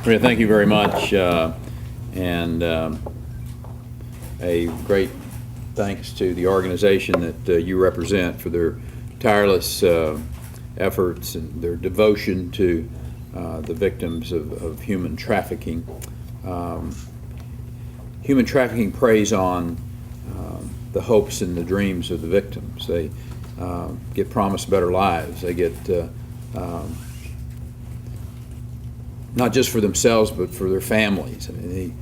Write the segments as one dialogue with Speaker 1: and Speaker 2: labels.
Speaker 1: Maria, thank you very much, and a great thanks to the organization that you represent for their tireless efforts and their devotion to the victims of human trafficking. Human trafficking preys on the hopes and the dreams of the victims. They get promised better lives. They get not just for themselves, but for their families. I mean,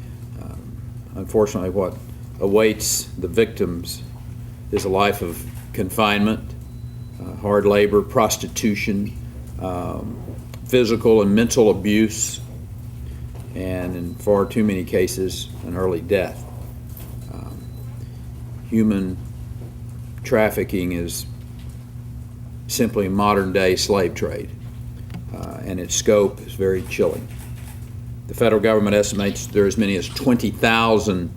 Speaker 1: unfortunately, what awaits the victims is a life of confinement, hard labor, prostitution, physical and mental abuse, and in far too many cases, an early death. Human trafficking is simply a modern-day slave trade. And its scope is very chilling. The federal government estimates there are as many as 20,000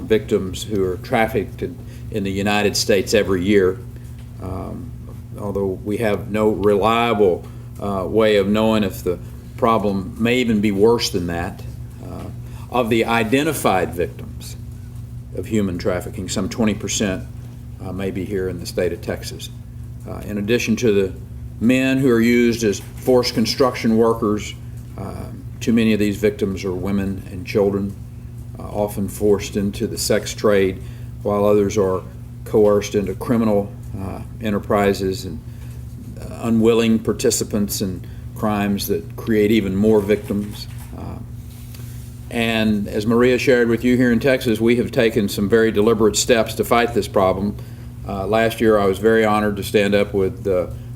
Speaker 1: victims who are trafficked in the United States every year, although we have no reliable way of knowing if the problem may even be worse than that. Of the identified victims of human trafficking, some 20% may be here in the state of Texas. In addition to the men who are used as forced construction workers, too many of these victims are women and children, often forced into the sex trade, while others are coerced into criminal enterprises and unwilling participants in crimes that create even more victims. And as Maria shared with you, here in Texas, we have taken some very deliberate steps to fight this problem. Last year, I was very honored to stand up with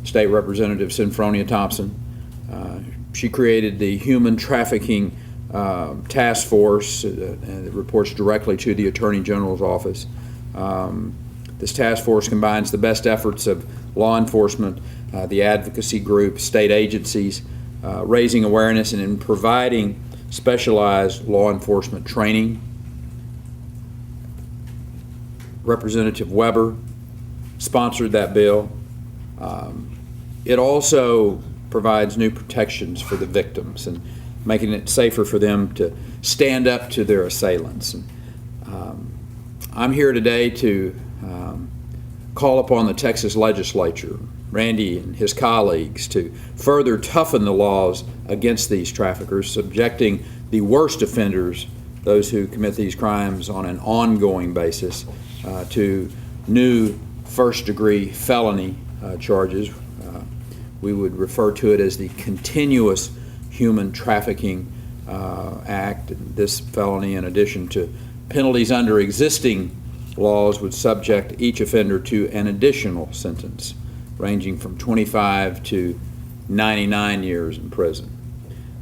Speaker 1: State Representative Sinfronia Thompson. She created the Human Trafficking Task Force, and it reports directly to the Attorney General's office. This task force combines the best efforts of law enforcement, the advocacy groups, state agencies, raising awareness and in providing specialized law enforcement training. Representative Weber sponsored that bill. It also provides new protections for the victims and making it safer for them to stand up to their assailants. And, I'm here today to call upon the Texas Legislature, Randy and his colleagues, to further toughen the laws against these traffickers, subjecting the worst offenders, those who commit these crimes on an ongoing basis, to new first-degree felony charges. We would refer to it as the Continuous Human Trafficking Act. This felony, in addition to penalties under existing laws, would subject each offender to an additional sentence ranging from 25 to 99 years in prison.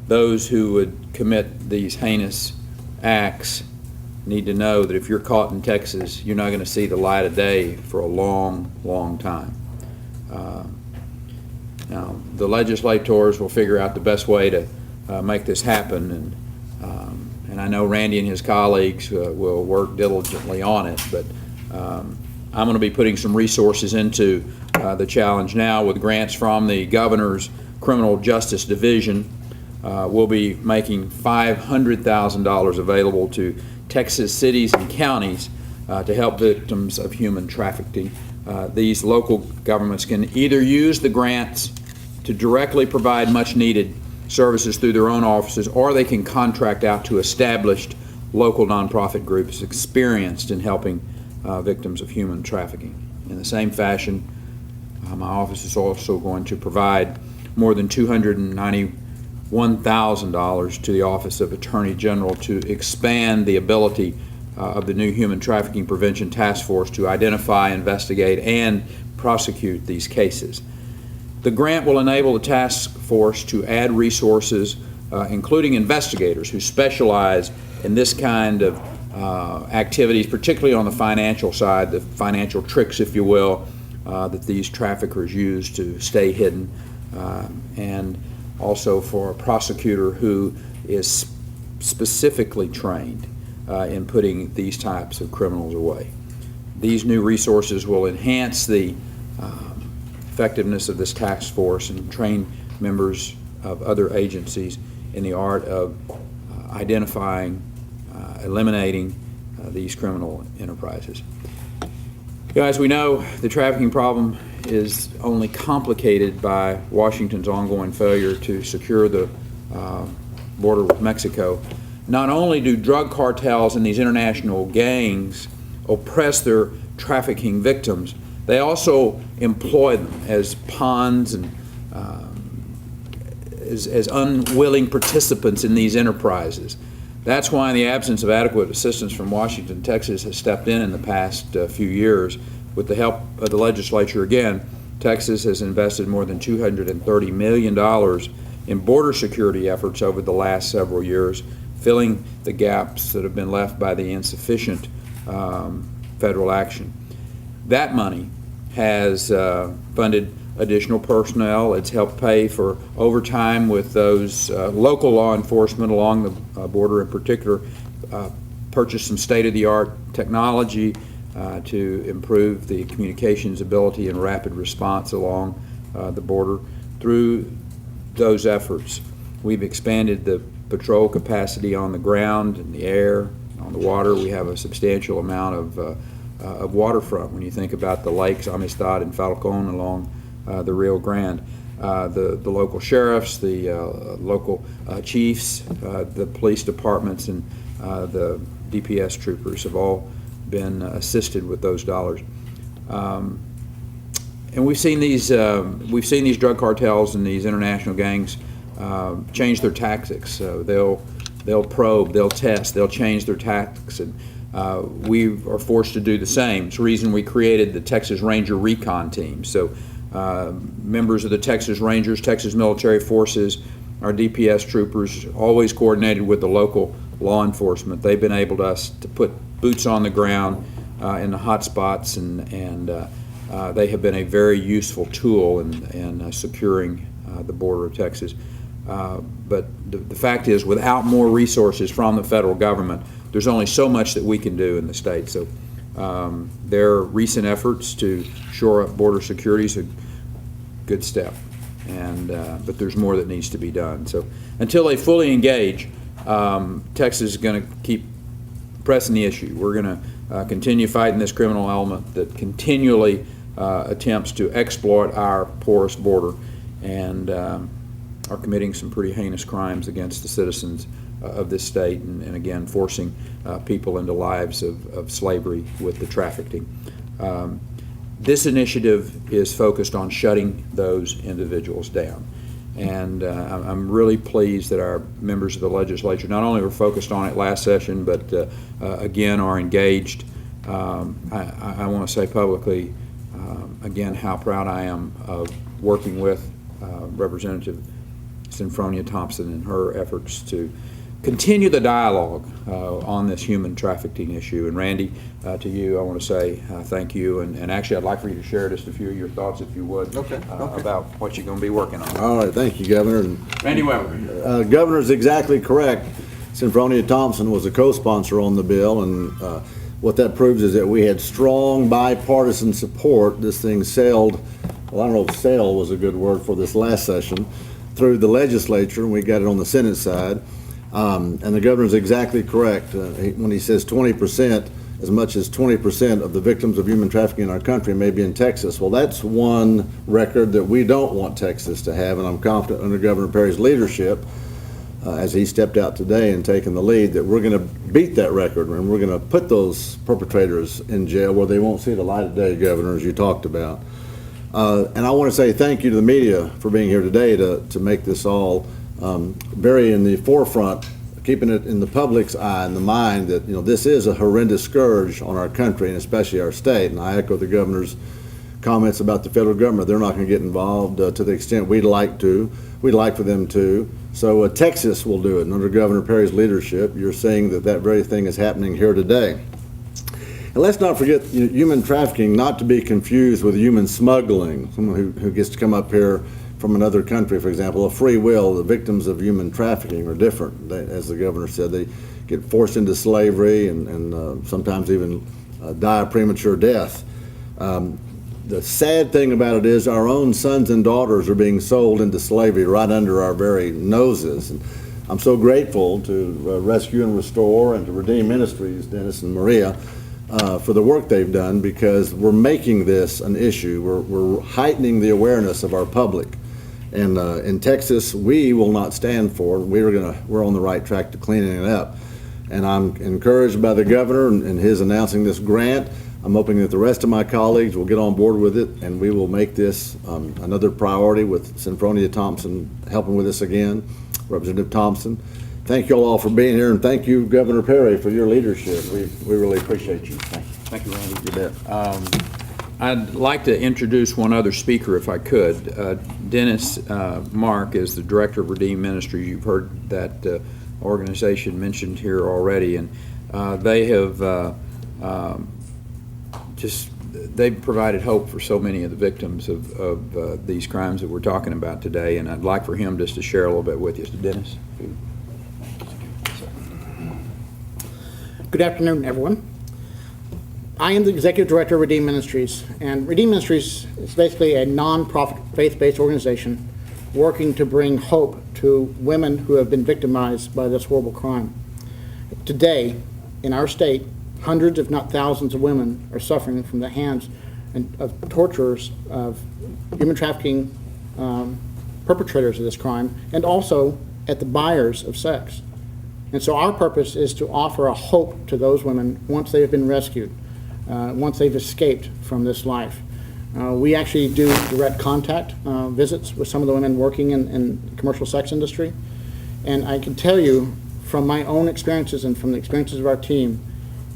Speaker 1: Those who would commit these heinous acts need to know that if you're caught in Texas, you're not going to see the light of day for a long, long time. Now, the legislators will figure out the best way to make this happen, and I know Randy and his colleagues will work diligently on it, but I'm going to be putting some resources into the challenge now with grants from the Governor's Criminal Justice Division. We'll be making $500,000 available to Texas cities and counties to help victims of human trafficking. These local governments can either use the grants to directly provide much needed services through their own offices, or they can contract out to established local nonprofit groups experienced in helping victims of human trafficking. In the same fashion, my office is also going to provide more than $291,000 to the Office of Attorney General to expand the ability of the new Human Trafficking Prevention Task Force to identify, investigate, and prosecute these cases. The grant will enable the task force to add resources, including investigators who specialize in this kind of activities, particularly on the financial side, the financial tricks, if you will, that these traffickers use to stay hidden, and also for a prosecutor who is specifically trained in putting these types of criminals away. These new resources will enhance the effectiveness of this task force and train members of other agencies in the art of identifying, eliminating these criminal enterprises. As we know, the trafficking problem is only complicated by Washington's ongoing failure to secure the border with Mexico. Not only do drug cartels and these international gangs oppress their trafficking victims, they also employ them as pawns and as unwilling participants in these enterprises. That's why, in the absence of adequate assistance from Washington, Texas has stepped in the past few years. With the help of the legislature again, Texas has invested more than $230 million in border security efforts over the last several years, filling the gaps that have been left by the insufficient federal action. That money has funded additional personnel. It's helped pay for overtime with those local law enforcement along the border, in particular, purchased some state-of-the-art technology to improve the communications ability and rapid response along the border. Through those efforts, we've expanded the patrol capacity on the ground, in the air, on the water. We have a substantial amount of waterfront when you think about the lakes, Amistad and Falcon, along the Rio Grande. The local sheriffs, the local chiefs, the police departments, and the DPS troopers have all been assisted with those dollars. And we've seen these drug cartels and these international gangs change their tactics. They'll probe, they'll test, they'll change their tactics, and we are forced to do the same. It's the reason we created the Texas Ranger Recon Team. So members of the Texas Rangers, Texas Military Forces, our DPS troopers, always coordinated with the local law enforcement. They've been able to put boots on the ground in the hot spots, and they have been a very useful tool in securing the border of Texas. But the fact is, without more resources from the federal government, there's only so much that we can do in the state. So their recent efforts to shore up border security is a good step, but there's more that needs to be done. So until they fully engage, Texas is going to keep pressing the issue. We're going to continue fighting this criminal element that continually attempts to exploit our porous border and are committing some pretty heinous crimes against the citizens of this state, and again, forcing people into lives of slavery with the trafficking. This initiative is focused on shutting those individuals down. And I'm really pleased that our members of the legislature not only were focused on it last session, but again are engaged. I want to say publicly, again, how proud I am of working with Representative Sinfronia Thompson and her efforts to continue the dialogue on this human trafficking issue. And Randy, to you, I want to say thank you. And actually, I'd like for you to share just a few of your thoughts, if you would, about what you're going to be working on.
Speaker 2: All right, thank you, Governor. And,
Speaker 1: Randy Weber.
Speaker 2: Governor's exactly correct. Sinfronia Thompson was a co-sponsor on the bill, and what that proves is that we had strong bipartisan support. This thing sailed, well, I don't know if sail was a good word for this last session, through the legislature, and we got it on the Senate side. And the governor's exactly correct when he says 20%, as much as 20% of the victims of human trafficking in our country may be in Texas. Well, that's one record that we don't want Texas to have, and I'm confident under Governor Perry's leadership, as he stepped out today and taken the lead, that we're going to beat that record, and we're going to put those perpetrators in jail where they won't see the light of day, Governor, as you talked about. And I want to say thank you to the media for being here today to make this all very in the forefront, keeping it in the public's eye and the mind that, you know, this is a horrendous scourge on our country and especially our state. And I echo the governor's comments about the federal government. They're not going to get involved to the extent we'd like to. We'd like for them to. So Texas will do it. And under Governor Perry's leadership, you're seeing that that very thing is happening here today. And let's not forget, you know, human trafficking, not to be confused with human smuggling. Someone who gets to come up here from another country, for example, a free will. The victims of human trafficking are different. They, as the governor said, they get forced into slavery and sometimes even die a premature death. The sad thing about it is our own sons and daughters are being sold into slavery right under our very noses. And I'm so grateful to Rescue and Restore and to Redeem Ministries, Dennis and Maria, for the work they've done, because we're making this an issue. We're heightening the awareness of our public. And in Texas, we will not stand for it. We're on the right track to cleaning it up. And I'm encouraged by the governor and his announcing this grant. I'm hoping that the rest of my colleagues will get on board with it, and we will make this another priority with Senfronia Thompson helping with us again, Representative Thompson. Thank you all for being here, and thank you, Governor Perry, for your leadership. We really appreciate you. Thank you.
Speaker 1: Thank you, Randy.
Speaker 2: You bet.
Speaker 1: I'd like to introduce one other speaker, if I could. Dennis Mark is the Director of Redeem Ministries. You've heard that organization mentioned here already, and they have they've provided hope for so many of the victims of these crimes that we're talking about today, and I'd like for him just to share a little bit with you. So Dennis.
Speaker 3: Good afternoon, everyone. I am the Executive Director of Redeem Ministries, and Redeem Ministries is basically a non-profit, faith-based organization working to bring hope to women who have been victimized by this horrible crime. Today, in our state, hundreds, if not thousands, of women are suffering from the hands of torturers, of human trafficking perpetrators of this crime, and also at the buyers of sex. And so our purpose is to offer a hope to those women once they have been rescued, once they've escaped from this life. We actually do direct contact visits with some of the women working in the commercial sex industry. And I can tell you from my own experiences and from the experiences of our team,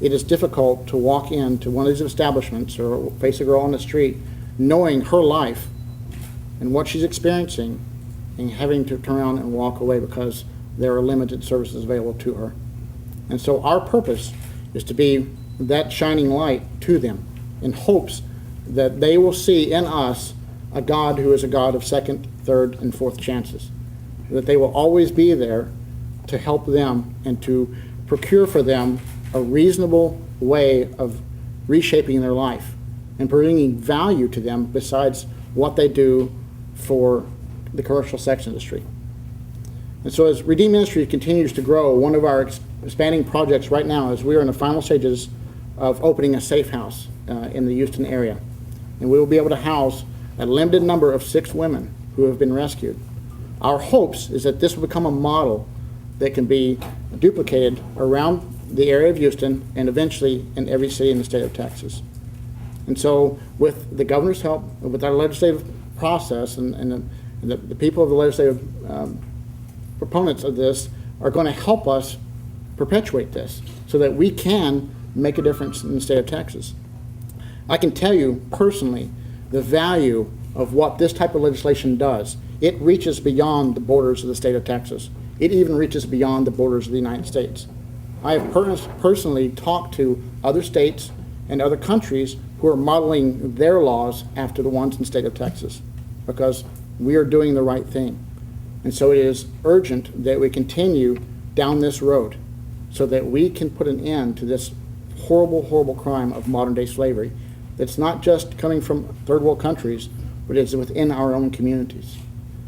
Speaker 3: it is difficult to walk into one of these establishments or face a girl on the street knowing her life and what she's experiencing and having to turn around and walk away because there are limited services available to her. And so our purpose is to be that shining light to them in hopes that they will see in us a God who is a God of second, third, and fourth chances. That they will always be there to help them and to procure for them a reasonable way of reshaping their life and bringing value to them besides what they do for the commercial sex industry. And so as Redeem Ministry continues to grow, one of our expanding projects right now is we are in the final stages of opening a safe house in the Houston area. And we will be able to house a limited number of 6 women who have been rescued. Our hopes is that this will become a model that can be duplicated around the area of Houston and eventually in every city in the state of Texas. And so with the governor's help, with our legislative process and the people of the legislative proponents of this are going to help us perpetuate this so that we can make a difference in the state of Texas. I can tell you personally the value of what this type of legislation does. It reaches beyond the borders of the state of Texas. It even reaches beyond the borders of the United States. I have personally talked to other states and other countries who are modeling their laws after the ones in the state of Texas because we are doing the right thing. And so it is urgent that we continue down this road so that we can put an end to this horrible, horrible crime of modern day slavery that's not just coming from third world countries, but it's within our own communities,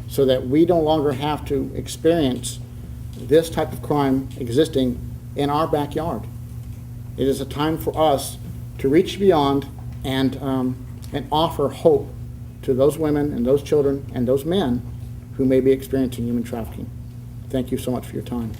Speaker 3: so that we no longer have to experience this type of crime existing in our backyard. It is a time for us to reach beyond and offer hope to those women and those children and those men who may be experiencing human trafficking. Thank you so much for your time.